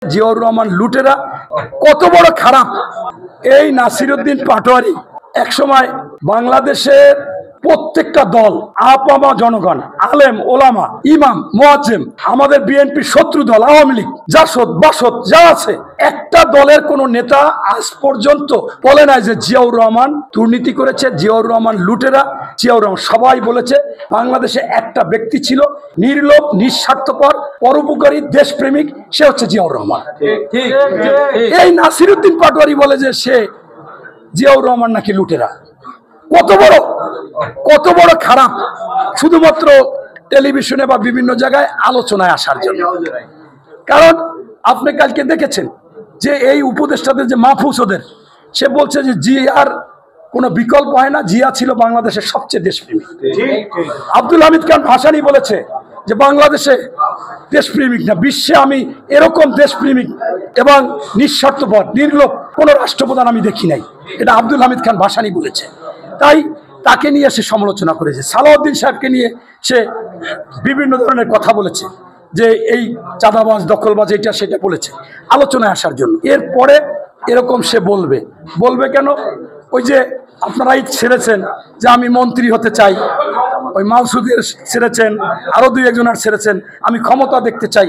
জিয়াউর রহমান লুটেরা কত বড় খারাপ। এই নাসিরউদ্দিন পাটোয়ারি একসময় বাংলাদেশের প্রত্যেকটা দল, আপামা জনগণ, আলেম ওলামা, ইমাম মুয়াজ্জিম, আমাদের বিএনপির শত্রু দল আওয়ামী লীগ, জাসদ বাসদ যা আছে, একটা দলের কোন নেতা আজ পর্যন্ত বলে নাই যে জিয়াউর রহমান দুর্নীতি করেছে, জিয়াউর রহমান লুটেরা, জিয়াউর রহমান। সবাই বলেছে বাংলাদেশে একটা ব্যক্তি ছিল নির্লোভ, নিঃস্বার্থপর, পরোপকারী, দেশপ্রেমিক, সে হচ্ছে জিয়াউর রহমান। এই নাসিরউদ্দিন পাটোয়ারি বলে যে সে জিয়াউর রহমান নাকি লুটেরা। কত বড় খারাপ, শুধুমাত্র টেলিভিশনে বা বিভিন্ন জায়গায় আলোচনায় আসার জন্য। কারণ আপনি কালকে দেখেছেন যে এই উপদেষ্টাদের যে মাহফুজ ওদের, সে বলছে যে জিয়ার কোনো বিকল্প হয় না, জিয়া ছিল বাংলাদেশের সবচেয়ে দেশপ্রেমিক। আব্দুল হামিদ খান ভাসানী বলেছে যে বাংলাদেশে দেশপ্রেমিক না, বিশ্বে আমি এরকম দেশপ্রেমিক এবং নিঃস্বার্থপর নির্লোভ কোন রাষ্ট্রপ্রধান আমি দেখি নাই। এটা আব্দুল হামিদ খান ভাসানী বলেছে। তাই তাকে নিয়ে সে সমালোচনা করেছে। সালাউদ্দিন সাহেবকে নিয়ে সে বিভিন্ন ধরনের কথা বলেছে যে এই চাঁদাবাজ, দখলবাজ, এটা সেটা বলেছে আলোচনায় আসার জন্য। এরপরে এরকম সে বলবে কেন? ওই যে আপনারাই ছেড়েছেন যে আমি মন্ত্রী হতে চাই, ওই মাসুদের ছেড়েছেন, আরো দুই একজনের ছেড়েছেন, আমি ক্ষমতা দেখতে চাই।